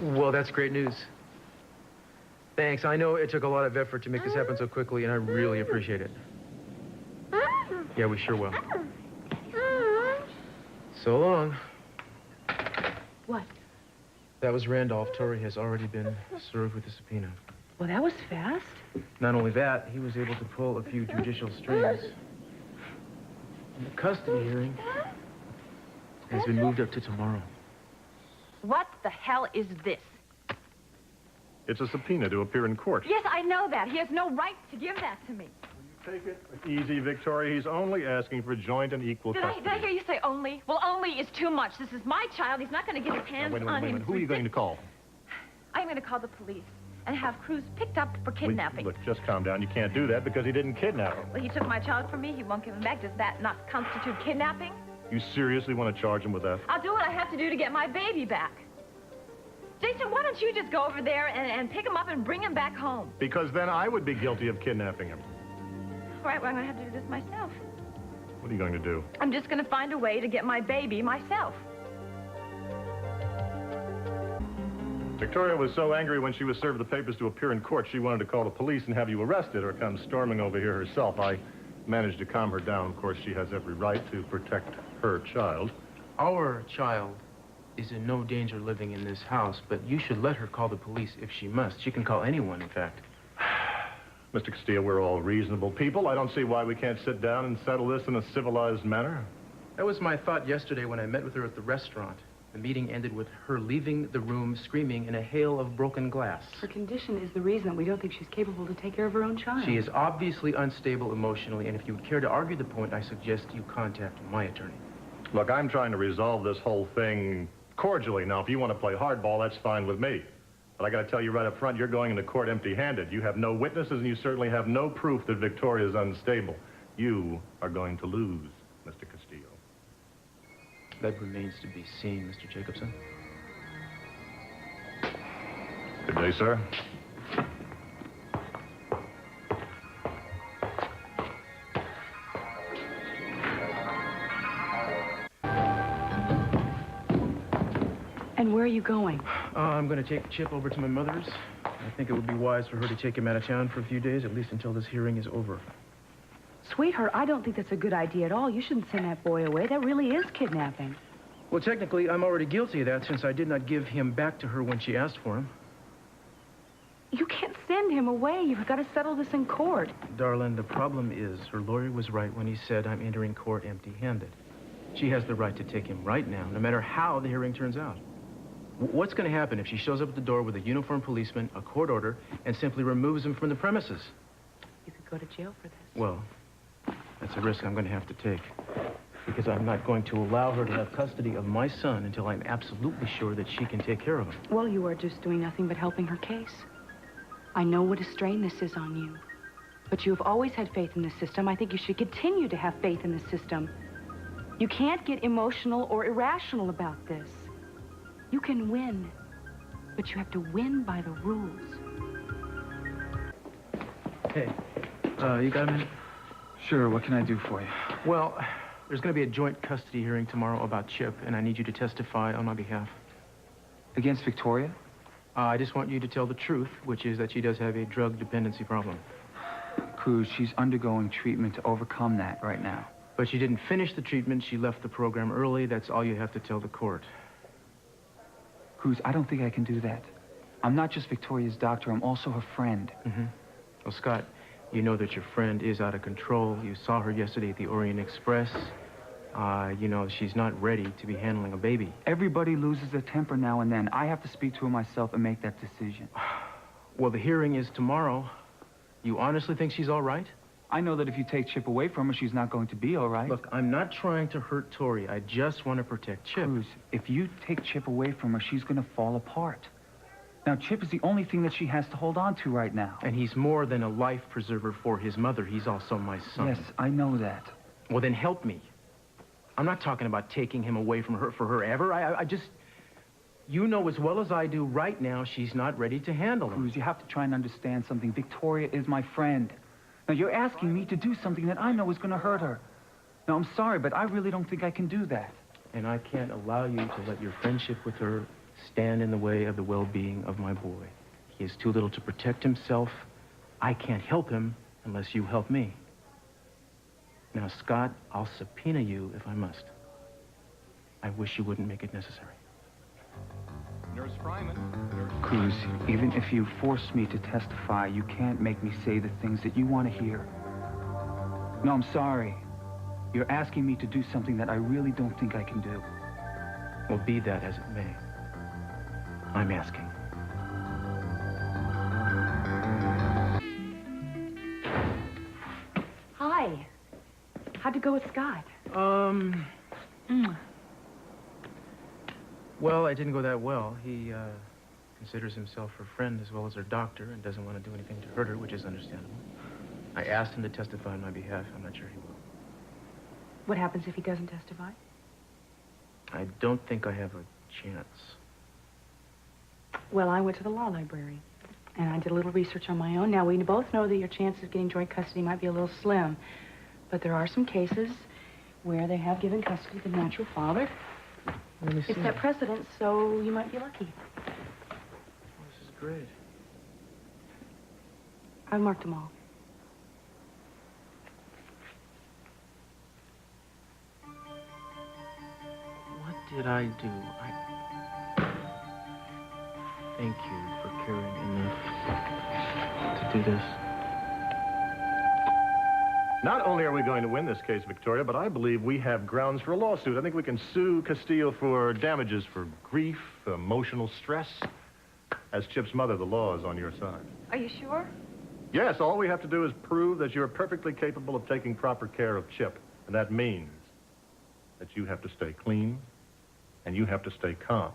Well, that's great news. Thanks. I know it took a lot of effort to make this happen so quickly, and I really appreciate it. Yeah, we sure will. So long. What? That was Randolph. Torrey has already been served with a subpoena. Well, that was fast. Not only that, he was able to pull a few judicial strings. And the custody hearing has been moved up to tomorrow. What the hell is this? It's a subpoena to appear in court. Yes, I know that. He has no right to give that to me. Take it easy, Victoria. He's only asking for joint and equal custody. Did I hear you say only? Well, only is too much. This is my child. He's not going to get his hands on him. Who are you going to call? I'm going to call the police and have Cruz picked up for kidnapping. Look, just calm down. You can't do that because he didn't kidnap him. Well, he took my child from me. He won't give him back. Does that not constitute kidnapping? You seriously want to charge him with that? I'll do what I have to do to get my baby back. Jason, why don't you just go over there and pick him up and bring him back home? Because then I would be guilty of kidnapping him. All right, well, I'm going to have to do this myself. What are you going to do? I'm just going to find a way to get my baby myself. Victoria was so angry when she was served the papers to appear in court, she wanted to call the police and have you arrested or come storming over here herself. I managed to calm her down. Of course, she has every right to protect her child. Our child is in no danger living in this house, but you should let her call the police if she must. She can call anyone, in fact. Mr. Castillo, we're all reasonable people. I don't see why we can't sit down and settle this in a civilized manner. That was my thought yesterday when I met with her at the restaurant. The meeting ended with her leaving the room screaming in a hail of broken glass. Her condition is the reason that we don't think she's capable to take care of her own child. She is obviously unstable emotionally, and if you would care to argue the point, I suggest you contact my attorney. Look, I'm trying to resolve this whole thing cordially. Now, if you want to play hardball, that's fine with me. But I got to tell you right up front, you're going into court empty-handed. You have no witnesses, and you certainly have no proof that Victoria is unstable. You are going to lose, Mr. Castillo. That remains to be seen, Mr. Jacobson. Good day, sir. And where are you going? I'm going to take Chip over to my mother's. I think it would be wise for her to take him out of town for a few days, at least until this hearing is over. Sweetheart, I don't think that's a good idea at all. You shouldn't send that boy away. That really is kidnapping. Well, technically, I'm already guilty of that since I did not give him back to her when she asked for him. You can't send him away. You've got to settle this in court. Darlin, the problem is her lawyer was right when he said I'm entering court empty-handed. She has the right to take him right now, no matter how the hearing turns out. What's going to happen if she shows up at the door with a uniformed policeman, a court order, and simply removes him from the premises? You could go to jail for this. Well, that's a risk I'm going to have to take. Because I'm not going to allow her to have custody of my son until I'm absolutely sure that she can take care of him. Well, you are just doing nothing but helping her case. I know what a strain this is on you. But you have always had faith in the system. I think you should continue to have faith in the system. You can't get emotional or irrational about this. You can win, but you have to win by the rules. Hey, you got a minute? Sure, what can I do for you? Well, there's going to be a joint custody hearing tomorrow about Chip, and I need you to testify on my behalf. Against Victoria? I just want you to tell the truth, which is that she does have a drug dependency problem. Cruz, she's undergoing treatment to overcome that right now. But she didn't finish the treatment. She left the program early. That's all you have to tell the court. Cruz, I don't think I can do that. I'm not just Victoria's doctor. I'm also her friend. Mm-hmm. Well, Scott, you know that your friend is out of control. You saw her yesterday at the Orient Express. You know, she's not ready to be handling a baby. Everybody loses their temper now and then. I have to speak to her myself and make that decision. Well, the hearing is tomorrow. You honestly think she's all right? I know that if you take Chip away from her, she's not going to be all right. Look, I'm not trying to hurt Tori. I just want to protect Chip. Cruz, if you take Chip away from her, she's going to fall apart. Now, Chip is the only thing that she has to hold on to right now. And he's more than a life preserver for his mother. He's also my son. Yes, I know that. Well, then help me. I'm not talking about taking him away from her forever. I just... You know as well as I do right now she's not ready to handle him. Cruz, you have to try and understand something. Victoria is my friend. Now, you're asking me to do something that I know is going to hurt her. Now, I'm sorry, but I really don't think I can do that. And I can't allow you to let your friendship with her stand in the way of the well-being of my boy. He is too little to protect himself. I can't help him unless you help me. Now, Scott, I'll subpoena you if I must. I wish you wouldn't make it necessary. Nurse Fryman. Cruz, even if you force me to testify, you can't make me say the things that you want to hear. No, I'm sorry. You're asking me to do something that I really don't think I can do. Well, be that as it may, I'm asking. Hi. How'd it go with Scott? Well, it didn't go that well. He considers himself her friend as well as her doctor and doesn't want to do anything to hurt her, which is understandable. I asked him to testify on my behalf. I'm not sure he will. What happens if he doesn't testify? I don't think I have a chance. Well, I went to the law library, and I did a little research on my own. Now, we both know that your chances of getting joint custody might be a little slim, but there are some cases where they have given custody to the natural father. Let me see. It's that precedent, so you might be lucky. This is great. I've marked them all. What did I do? Thank you for caring enough to do this. Not only are we going to win this case, Victoria, but I believe we have grounds for a lawsuit. I think we can sue Castillo for damages for grief, emotional stress. As Chip's mother, the law is on your side. Are you sure? Yes, all we have to do is prove that you're perfectly capable of taking proper care of Chip. And that means that you have to stay clean and you have to stay calm.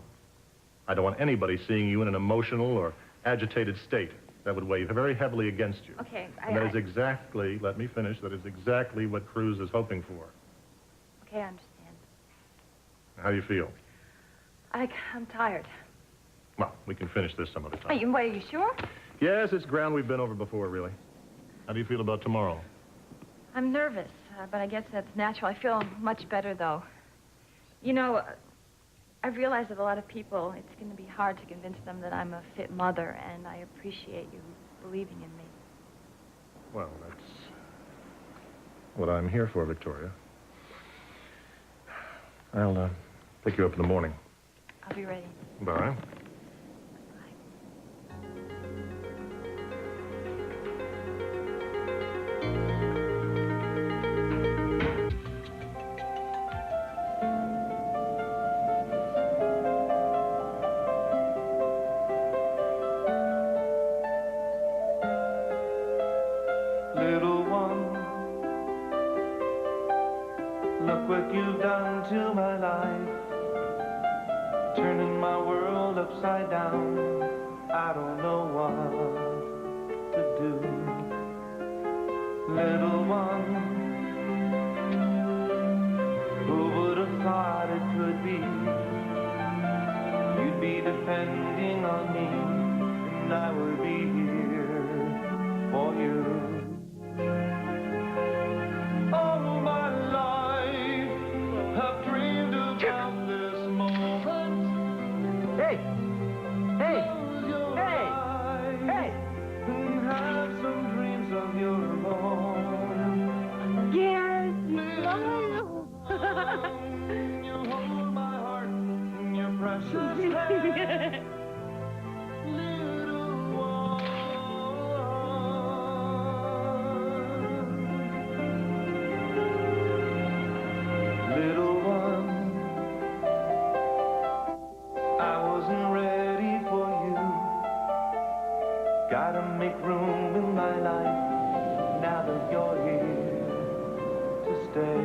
I don't want anybody seeing you in an emotional or agitated state. That would weigh very heavily against you. Okay, And that is exactly, let me finish, that is exactly what Cruz is hoping for. Okay, I understand. How do you feel? I'm tired. Well, we can finish this some other time. Are you sure? Yes, it's ground we've been over before, really. How do you feel about tomorrow? I'm nervous, but I guess that's natural. I feel much better, though. You know, I've realized that a lot of people, it's going to be hard to convince them that I'm a fit mother, and I appreciate you believing in me. Well, that's what I'm here for, Victoria. I'll pick you up in the morning. I'll be ready. Bye. Little one, look what you've done to my life, turning my world upside down. I don't know what to do. Little one, who would have thought it could be? You'd be depending on me, and I would be here for you. All my life, I've dreamed about this moment. Hey! Hey! Close your Hey! eyes Hey! and have some dreams of your own. Yes! You hold my heart in your precious hand. Little one. Little one, I wasn't ready for you. Gotta make room in my life now that you're here to stay.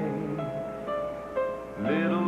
Little